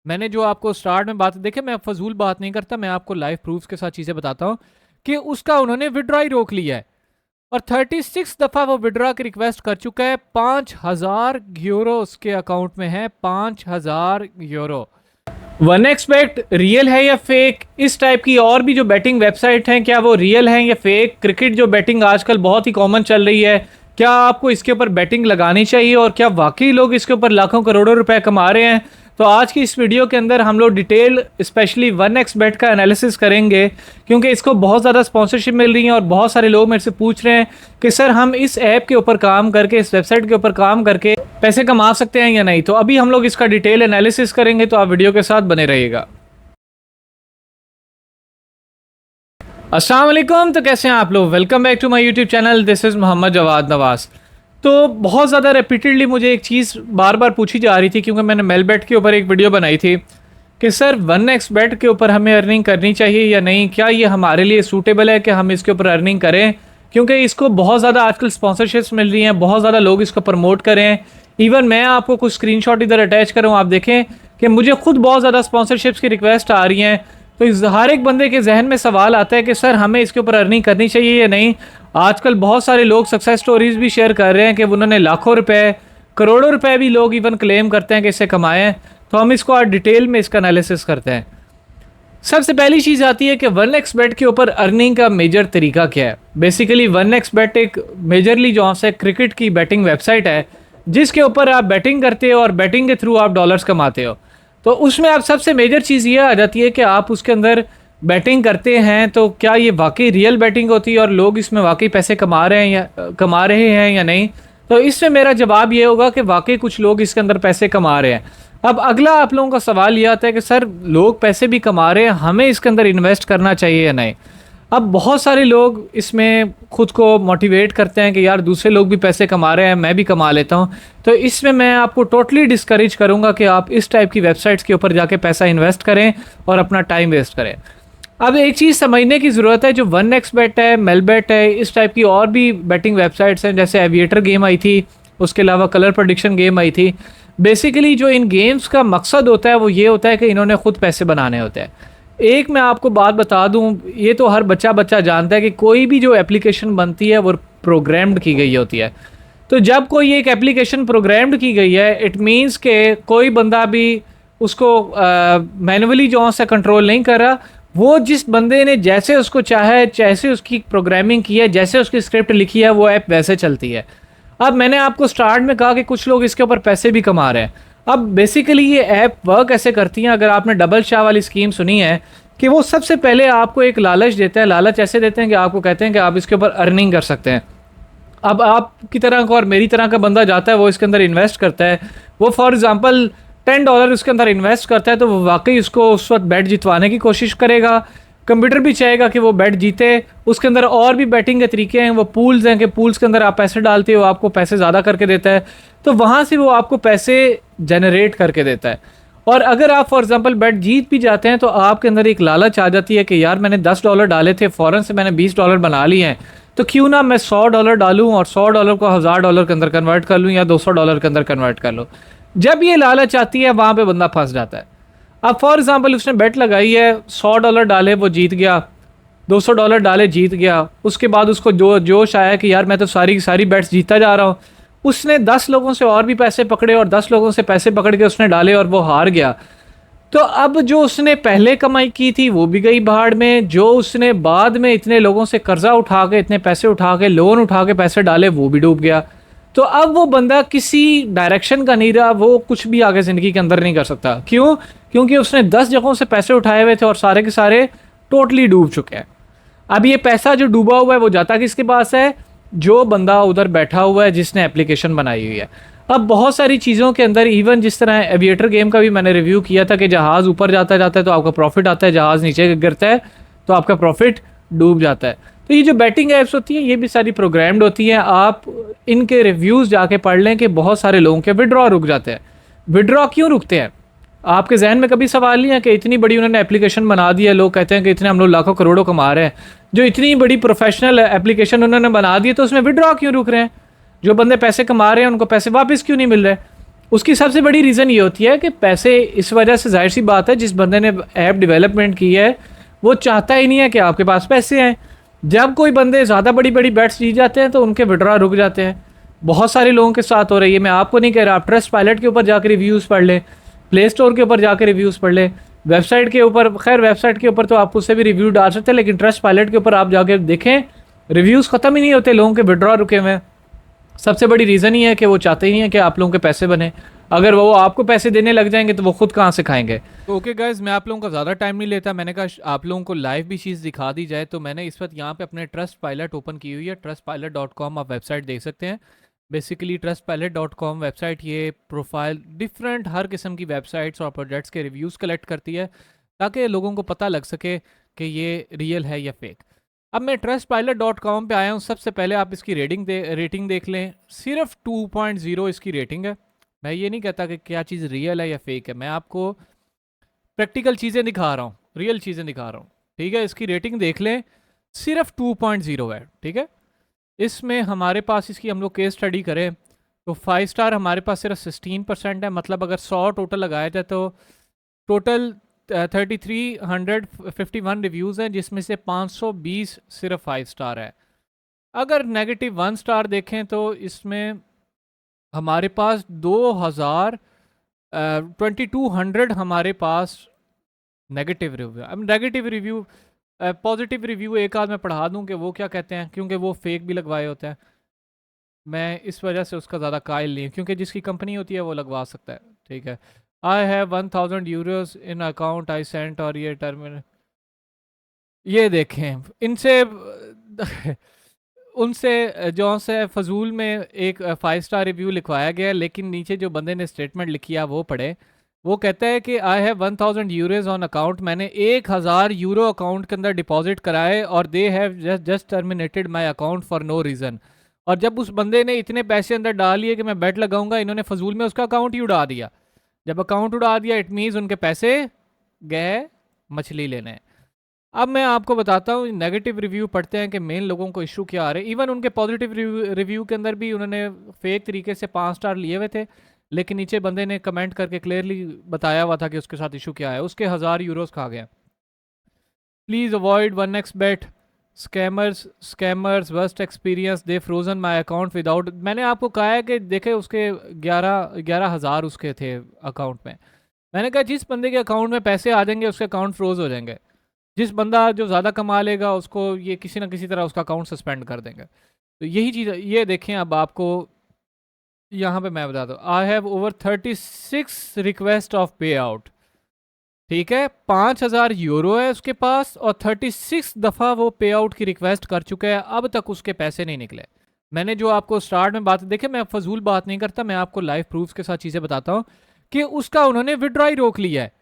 मैंने जो आपको स्टार्ट में बात देखे, मैं फजूल बात नहीं करता, मैं आपको लाइव प्रूफ्स के साथ चीज़ें बताता हूँ कि उसका उन्होंने विड्रॉ ही रोक लिया है और 36 दफ़ा वो विड्रॉ की रिक्वेस्ट कर चुका है। 5,000 यूरो उसके अकाउंट में है, 5,000 यूरो। वन एक्सपेक्ट रियल है या फेक? इस टाइप की और भी जो बैटिंग वेबसाइट हैं, क्या वो रियल हैं या फेक? क्रिकेट जो बैटिंग आजकल बहुत ही कॉमन चल रही है, क्या आपको इसके ऊपर बैटिंग लगानी चाहिए और क्या वाकई लोग इसके ऊपर लाखों करोड़ों रुपए कमा रहे हैं? तो आज की इस वीडियो के अंदर हम लोग डिटेल स्पेशली वन एक्स बेट का एनालिसिस करेंगे, क्योंकि इसको बहुत ज़्यादा स्पॉन्सरशिप मिल रही है और बहुत सारे लोग मेरे से पूछ रहे हैं कि सर हम इस ऐप के ऊपर काम करके, इस वेबसाइट के ऊपर काम करके पैसे कमा सकते हैं या नहीं। तो अभी हम लोग इसका डिटेल एनालिसिस करेंगे, तो आप वीडियो के साथ बने रहिएगा। अस्सलाम वालेकुम, तो कैसे हैं आप लोग? Welcome back to my YouTube channel. This is Mohammad Jawad Nawaz. तो बहुत ज़्यादा रिपीटेडली मुझे एक चीज़ बार बार पूछी जा रही थी, क्योंकि मैंने मेलबेट के ऊपर एक वीडियो बनाई थी कि सर वन एक्स बेट के ऊपर हमें अर्निंग करनी चाहिए या नहीं, क्या ये हमारे लिए सूटेबल है कि हम इसके ऊपर अर्निंग करें, क्योंकि इसको बहुत ज़्यादा आजकल स्पॉन्सरशिप्स मिल रही हैं, बहुत ज़्यादा लोग इसको प्रमोट करें। इवन मैं आपको कुछ स्क्रीनशॉट इधर अटैच करूँ, आप देखें कि मुझे खुद बहुत ज़्यादा स्पॉन्सरशिप्स की रिक्वेस्ट आ रही हैं। तो हर एक बंदे के जहन में सवाल आता है कि सर हमें इसके ऊपर अर्निंग करनी चाहिए या नहीं। आजकल बहुत सारे लोग सक्सेस स्टोरीज भी शेयर कर रहे हैं कि उन्होंने लाखों रुपए, करोड़ों रुपए भी लोग इवन क्लेम करते हैं कि इससे कमाए हैं। तो हम इसको आज डिटेल में इसका एनालिसिस करते हैं। सबसे पहली चीज़ आती है कि वन एक्स बेट के ऊपर अर्निंग का मेजर तरीका क्या है। बेसिकली वन एक्स बेट एक मेजरली जो है क्रिकेट की बैटिंग वेबसाइट है, जिसके ऊपर आप बैटिंग करते हो और बैटिंग के थ्रू आप डॉलर्स कमाते हो। तो उसमें आप सबसे मेजर चीज़ ये आ जाती है कि आप उसके अंदर बैटिंग करते हैं, तो क्या ये वाकई रियल बैटिंग होती है और लोग इसमें वाकई पैसे कमा रहे हैं या नहीं। तो इसमें मेरा जवाब ये होगा कि वाकई कुछ लोग इसके अंदर पैसे कमा रहे हैं। अब अगला आप लोगों का सवाल ये आता है कि सर लोग पैसे भी कमा रहे हैं, हमें इसके अंदर इन्वेस्ट करना चाहिए या नहीं। अब बहुत सारे लोग इसमें खुद को मोटिवेट करते हैं कि यार दूसरे लोग भी पैसे कमा रहे हैं, मैं भी कमा लेता हूं। तो इसमें मैं आपको टोटली डिस्करेज करूंगा कि आप इस टाइप की वेबसाइट्स के ऊपर जाके पैसा इन्वेस्ट करें और अपना टाइम वेस्ट करें। अब एक चीज़ समझने की ज़रूरत है, जो वन एक्स बेट है, मेलबेट है, इस टाइप की और भी बैटिंग वेबसाइट्स हैं, जैसे एविएटर गेम आई थी, उसके अलावा कलर प्रेडिक्शन गेम आई थी। बेसिकली जो इन गेम्स का मकसद होता है वो ये होता है कि इन्होंने खुद पैसे बनाने होते हैं। एक मैं आपको बात बता दूं, ये तो हर बच्चा जानता है कि कोई भी जो एप्लीकेशन बनती है वो प्रोग्राम्ड की गई होती है। तो जब कोई एक एप्लीकेशन प्रोग्राम्ड की गई है, इट मीन्स के कोई बंदा भी उसको मैनुअली जो है कंट्रोल नहीं कर रहा। वो जिस बंदे ने जैसे उसको चाहा है, जैसे उसकी प्रोग्रामिंग की है, जैसे उसकी स्क्रिप्ट लिखी है, वो ऐप वैसे चलती है। अब मैंने आपको स्टार्ट में कहा कि कुछ लोग इसके ऊपर पैसे भी कमा रहे हैं। अब बेसिकली ये ऐप वर्क ऐसे करती हैं, अगर आपने डबल शाह वाली स्कीम सुनी है, कि वो सबसे पहले आपको एक लालच देते हैं। लालच ऐसे देते हैं कि आपको कहते हैं कि आप इसके ऊपर अर्निंग कर सकते हैं। अब आपकी तरह का और मेरी तरह का बंदा जाता है, वो इसके अंदर इन्वेस्ट करता है। वो फॉर एग्जांपल $10 उसके अंदर इन्वेस्ट करता है, तो वो वाकई उसको उस वक्त बैट जितवाने की कोशिश करेगा। कंप्यूटर भी चाहेगा कि वो बैट जीते। उसके अंदर और भी बैटिंग के तरीके हैं, वो पूल्स हैं कि पूल्स के अंदर आप पैसे डालते हो, आपको पैसे ज़्यादा करके देता है, तो वहाँ से वो आपको पैसे जनरेट करके देता है। और अगर आप फॉर एग्जांपल बैट जीत भी जाते हैं, तो आपके अंदर एक लालच आ जाती है कि यार मैंने $10 डाले थे, फ़ौरन से मैंने $20 बना लिए हैं, तो क्यों ना मैं $100 डालूं और $100 को $1000 के अंदर कन्वर्ट कर लूँ या $200 के अंदर कन्वर्ट कर लूँ। जब ये लालच आती है, वहाँ पे बंदा फंस जाता है। अब फॉर एग्जांपल उसने बेट लगाई है, $100 डाले, वो जीत गया, $200 डाले, जीत गया। उसके बाद उसको जोश आया कि यार मैं तो सारी बेट्स जीता जा रहा हूँ। उसने 10 लोगों से और भी पैसे पकड़े और 10 लोगों से पैसे पकड़ के उसने डाले और वो हार गया। तो अब जो उसने पहले कमाई की थी वो भी गई भाड़ में, जो उसने बाद में इतने लोगों से कर्जा उठा के, इतने पैसे उठा के, लोन उठा के पैसे डाले, वो भी डूब गया। तो अब वो बंदा किसी डायरेक्शन का नहीं रहा, वो कुछ भी आगे ज़िंदगी के अंदर नहीं कर सकता। क्यों? क्योंकि उसने 10 जगहों से पैसे उठाए हुए थे और सारे के सारे टोटली डूब चुके हैं। अब ये पैसा जो डूबा हुआ है वो जाता किसके पास है? जो बंदा उधर बैठा हुआ है, जिसने एप्लीकेशन बनाई हुई है। अब बहुत सारी चीज़ों के अंदर, इवन जिस तरह एविएटर गेम का भी मैंने रिव्यू किया था कि जहाज़ ऊपर जाता है तो आपका प्रॉफिट आता है, जहाज़ नीचे गिरता है तो आपका प्रॉफिट डूब जाता है। तो ये जो बैटिंग ऐप्स होती हैं, ये भी सारी प्रोग्राम्ड होती हैं। आप इनके रिव्यूज़ जाके पढ़ लें कि बहुत सारे लोगों के विड्रॉ रुक जाते हैं। विड्रॉ क्यों रुकते हैं? आपके जहन में कभी सवाल नहीं है कि इतनी बड़ी उन्होंने एप्लीकेशन बना दी है, लोग कहते हैं कि इतने हम लोग लाखों करोड़ों कमा रहे हैं, जो इतनी बड़ी प्रोफेशनल एप्लीकेशन उन्होंने बना दी है, तो उसमें विड्रॉ क्यों रुक रहे हैं? जो बंदे पैसे कमा रहे हैं उनको पैसे वापस क्यों नहीं मिल रहे? उसकी सबसे बड़ी रीज़न ये होती है कि पैसे इस वजह से, जाहिर सी बात है, जिस बंदे ने ऐप डेवलपमेंट की है वो चाहता ही नहीं है कि आपके पास पैसे आएँ। जब कोई बंदे ज़्यादा बड़ी बड़ी बेट्स जीत जाते हैं तो उनके विड्रॉ रुक जाते हैं। बहुत सारे लोगों के साथ हो रही है, मैं आपको नहीं कह रहा। आप ट्रस्ट पायलट के ऊपर जाकर रिव्यूज़ पढ़ लें, प्ले स्टोर के ऊपर जाकर रिव्यूज़ पढ़ लें, वेबसाइट के ऊपर, खैर वेबसाइट के ऊपर तो आप उससे भी रिव्यू डाल सकते हैं, लेकिन ट्रस्ट पायलट के ऊपर आप जाके देखें, रिव्यूज़ ख़त्म ही नहीं होते, लोगों के विड्रॉ रुके हुए हैं। सबसे बड़ी रीज़न ही है कि वो चाहते ही नहीं है कि आप लोगों के पैसे बने। अगर वो आपको पैसे देने लग जाएंगे तो वो खुद कहाँ से खाएंगे। तो ओके गाइज, मैं आप लोगों का ज़्यादा टाइम नहीं लेता, मैंने कहा आप लोगों को लाइव भी चीज़ दिखा दी जाए। तो मैंने इस वक्त यहाँ पे अपने ट्रस्ट पायलट ओपन की हुई है, trustpilot.com आप वेबसाइट देख सकते हैं। बेसिकली trustpilot.com वेबसाइट ये प्रोफाइल डिफरेंट हर किस्म की वेबसाइट्स और प्रोजेक्ट्स के रिव्यूज़ कलेक्ट करती है ताकि लोगों को पता लग सके कि ये रियल है या फेक। अब मैं trustpilot.com पे आया हूँ। सबसे पहले आप इसकी रेटिंग देख लें, सिर्फ 2.0 इसकी रेटिंग है। मैं ये नहीं कहता कि क्या चीज़ रियल है या फेक है, मैं आपको प्रैक्टिकल चीज़ें दिखा रहा हूँ, रियल चीज़ें दिखा रहा हूँ, ठीक है। इसकी रेटिंग देख लें, सिर्फ 2.0 है, ठीक है। इसमें हमारे पास, इसकी हम लोग केस स्टडी करें तो 5 स्टार हमारे पास सिर्फ 16% है। मतलब अगर 100 टोटल लगाया जाए तो टोटल 3351 रिव्यूज़ हैं, जिसमें से 520 सिर्फ 5 स्टार है। अगर नेगेटिव 1 स्टार देखें तो इसमें हमारे पास 2200 हमारे पास नेगेटिव रिव्यू। अब नेगेटिव रिव्यू, पॉजिटिव रिव्यू एक आध मैं पढ़ा दूं कि वो क्या कहते हैं, क्योंकि वो फेक भी लगवाए होते हैं। मैं इस वजह से उसका ज़्यादा कायल नहीं, क्योंकि जिसकी कंपनी होती है वो लगवा सकता है, ठीक है। आई have 1000 euros in account I sent, और ये टर्मिनल, ये देखें इनसे उनसे जो से फजूल में एक 5 स्टार रिव्यू लिखवाया गया, लेकिन नीचे जो बंदे ने स्टेटमेंट लिखी है वो पढ़े। वो कहता है कि I have 1000 euros on account, मैंने 1000 यूरो अकाउंट के अंदर डिपॉजिट कराए, और they have just terminated my account for no reason. और जब उस बंदे ने इतने पैसे अंदर डाल लिए कि मैं बेट लगाऊंगा, इन्होंने फजूल में उसका अकाउंट ही उड़ा दिया। जब अकाउंट उड़ा दिया इट मीन्स उनके पैसे गए मछली लेने। अब मैं आपको बताता हूँ नेगेटिव रिव्यू पढ़ते हैं कि मेन लोगों को इशू क्या आ रहे हैं। इवन उनके पॉजिटिव रिव्यू के अंदर भी उन्होंने फेक तरीके से 5 स्टार लिए हुए थे, लेकिन नीचे बंदे ने कमेंट करके क्लियरली बताया हुआ था कि उसके साथ इशू क्या है। उसके 1000 यूरोज खा गए। Please avoid 1xbet scammers worst experience, they frozen my account without. मैंने आपको कहा है कि देखे उसके 11,000 उसके थे अकाउंट में। मैंने कहा जिस बंदे के अकाउंट में पैसे आ जाएंगे उसके अकाउंट फ्रोज हो जाएंगे। जिस बंदा जो ज़्यादा कमा लेगा उसको ये किसी ना किसी तरह उसका अकाउंट सस्पेंड कर देंगे। तो यही चीज़, ये देखें अब आपको यहाँ पे मैं बताता हूँ। I have over 36 request of पे आउट, ठीक है। 5000 यूरो है उसके पास, और 36 दफ़ा वो पे आउट की रिक्वेस्ट कर चुका है, अब तक उसके पैसे नहीं निकले। मैंने जो आपको स्टार्ट में बात, देखे मैं फजूल बात नहीं करता, मैं आपको लाइव प्रूफ के साथ चीज़ें बताता हूँ कि उसका उन्होंने विड्रॉ ही रोक लिया है,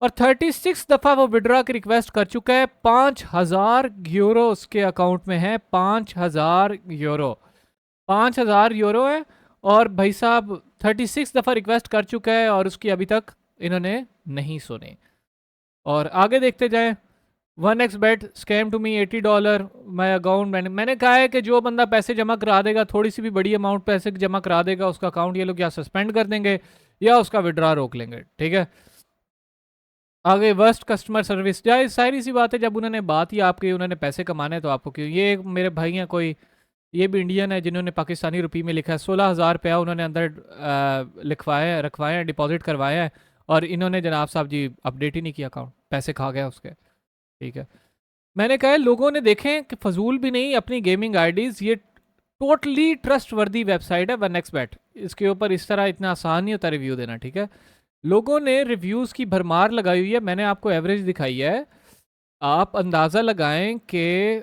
और 36 दफ़ा वो विड्रॉ की रिक्वेस्ट कर चुका है। 5000 यूरो उसके अकाउंट में है, 5000 यूरो, 5000 यूरो है। और भाई साहब 36 दफ़ा रिक्वेस्ट कर चुका है और उसकी अभी तक इन्होंने नहीं सुने। और आगे देखते जाएं। 1xbet scam to me $80 my account. मैंने कहा है कि जो बंदा पैसे जमा करा देगा, थोड़ी सी भी बड़ी अमाउंट पैसे जमा करा देगा, उसका अकाउंट ये लोग या सस्पेंड कर देंगे या उसका विड्रॉ रोक लेंगे, ठीक है। आगे वर्स्ट कस्टमर सर्विस, जाए सारी सी बात है, जब उन्होंने बात ही आपकी, उन्होंने पैसे कमाने तो आपको क्यों। ये मेरे भाई हैं कोई, ये भी इंडियन है, जिन्होंने पाकिस्तानी रुपये में लिखा है 16,000 रुपया उन्होंने अंदर लिखवाए रखवाए हैं, डिपॉजिट करवाया है, और इन्होंने जनाब साहब जी अपडेट ही नहीं किया अकाउंट, पैसे खा गया उसके, ठीक है। मैंने कहा लोगों ने देखें कि फजूल भी नहीं अपनी गेमिंग आईडीज़, ये टोटली ट्रस्ट वर्दी वेबसाइट है 1xbet, इसके ऊपर इस तरह इतना आसान नहीं होता रिव्यू देना, ठीक है। लोगों ने रिव्यूज़ की भरमार लगाई हुई है, मैंने आपको एवरेज दिखाई है। आप अंदाज़ा लगाएं कि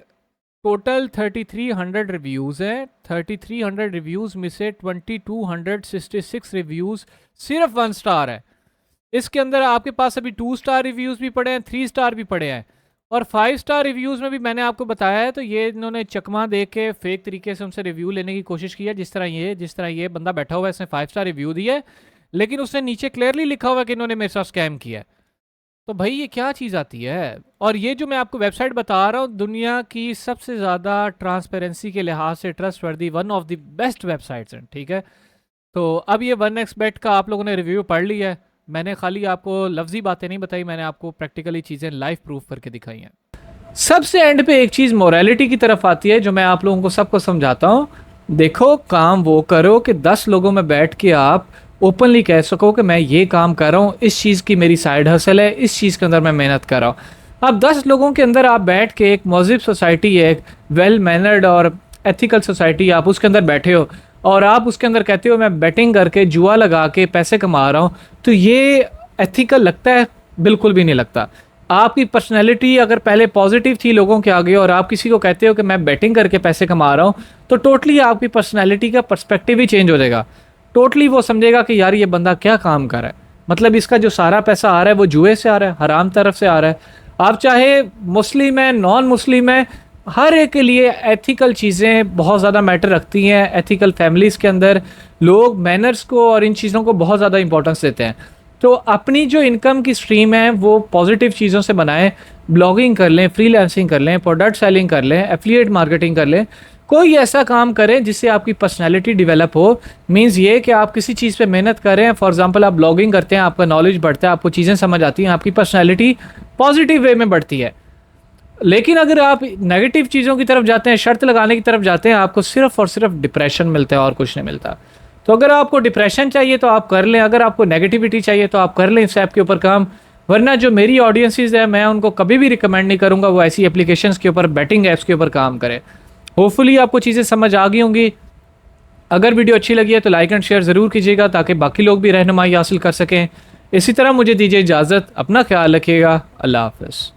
टोटल 3300 रिव्यूज़ हैं, 3300 रिव्यूज़ में से 2266 रिव्यूज़ सिर्फ 1 स्टार है। इसके अंदर आपके पास अभी 2 स्टार रिव्यूज़ भी पड़े हैं, 3 स्टार भी पड़े हैं, और 5 स्टार रिव्यूज़ में भी मैंने आपको बताया है। तो ये इन्होंने चकमा दे के फेक तरीके से उनसे रिव्यू लेने की कोशिश की है। जिस तरह ये बंदा बैठा हुआ है, इसने 5 स्टार रिव्यू दिया है, लेकिन उसने नीचे क्लियरली लिखा हुआ है कि इन्होंने मेरे साथ स्कैम किया है। तो भाई ये क्या चीज़ आती है। और ये जो मैं आपको वेबसाइट बता रहा हूँ, दुनिया की सबसे ज़्यादा ट्रांसपेरेंसी के लिहाज से ट्रस्ट वर्दी, one of the best websites हैं, ठीक है। तो अब ये 1xbet का आप लोगों ने रिव्यू पढ़ लिया है। मैंने खाली आपको लफ्जी बातें नहीं बताई, मैंने आपको प्रैक्टिकली चीज़ें लाइव प्रूफ करके दिखाई हैं। सबसे एंड पे एक चीज़ मोरालिटी की तरफ आती है जो मैं आप लोगों को सबको समझाता हूँ। देखो, काम वो करो कि 10 लोगों में बैठ के आप ओपनली कह सको कि मैं ये काम कर रहा हूँ, इस चीज़ की मेरी साइड हसल है, इस चीज़ के अंदर मैं मेहनत कर रहा हूँ। अब 10 लोगों के अंदर आप बैठ के एक मौजिब सोसाइटी है, एक वेल मैनर्ड और एथिकल सोसाइटी, आप उसके अंदर बैठे हो और आप उसके अंदर कहते हो मैं बैटिंग करके जुआ लगा के पैसे कमा रहा हूँ, तो ये एथिकल लगता है? बिल्कुल भी नहीं लगता। आपकी पर्सनैलिटी अगर पहले पॉजिटिव थी लोगों के आगे और आप किसी को कहते हो कि मैं बैटिंग करके पैसे कमा रहा हूँ, तो टोटली आपकी पर्सनैलिटी का पर्सपेक्टिव ही चेंज हो जाएगा। टोटली वो समझेगा कि यार ये बंदा क्या काम कर रहा है, मतलब इसका जो सारा पैसा आ रहा है वो जुए से आ रहा है, हराम तरफ से आ रहा है। आप चाहे मुस्लिम है, नॉन मुस्लिम है, हर एक के लिए एथिकल चीज़ें बहुत ज़्यादा मैटर रखती हैं। एथिकल फैमिलीज़ के अंदर लोग मैनर्स को और इन चीज़ों को बहुत ज़्यादा इंपॉर्टेंस देते हैं। तो अपनी जो इनकम की स्ट्रीम है वो पॉजिटिव चीज़ों से बनाएं। ब्लॉगिंग कर लें, फ्रीलांसिंग कर लें, प्रोडक्ट सेलिंग कर लें, एफिलिएट मार्केटिंग कर लें, कोई ऐसा काम करें जिससे आपकी पर्सनैलिटी डेवलप हो। मीन्स ये कि आप किसी चीज़ पे मेहनत कर रहे हैं, फॉर एग्जांपल आप ब्लॉगिंग करते हैं, आपका नॉलेज बढ़ता है, आपको चीज़ें समझ आती हैं, आपकी पर्सनैलिटी पॉजिटिव वे में बढ़ती है। लेकिन अगर आप नेगेटिव चीज़ों की तरफ जाते हैं, शर्त लगाने की तरफ जाते हैं, आपको सिर्फ और सिर्फ डिप्रेशन मिलता है और कुछ नहीं मिलता। तो अगर आपको डिप्रेशन चाहिए तो आप कर लें, अगर आपको नेगेटिविटी चाहिए तो आप कर लें इस ऐप के ऊपर काम। वरना जो मेरी ऑडियंसेस है, मैं उनको कभी भी रिकमेंड नहीं करूँगा वो ऐसी एप्लीकेशंस के ऊपर, बैटिंग ऐप्स के ऊपर काम करें। होपफुली आपको चीज़ें समझ आ गई होंगी। अगर वीडियो अच्छी लगी है तो लाइक एंड शेयर ज़रूर कीजिएगा ताकि बाकी लोग भी रहनुमाई हासिल कर सकें। इसी तरह मुझे दीजिए इजाज़त, अपना ख्याल रखिएगा, अल्लाह हाफ़िज़।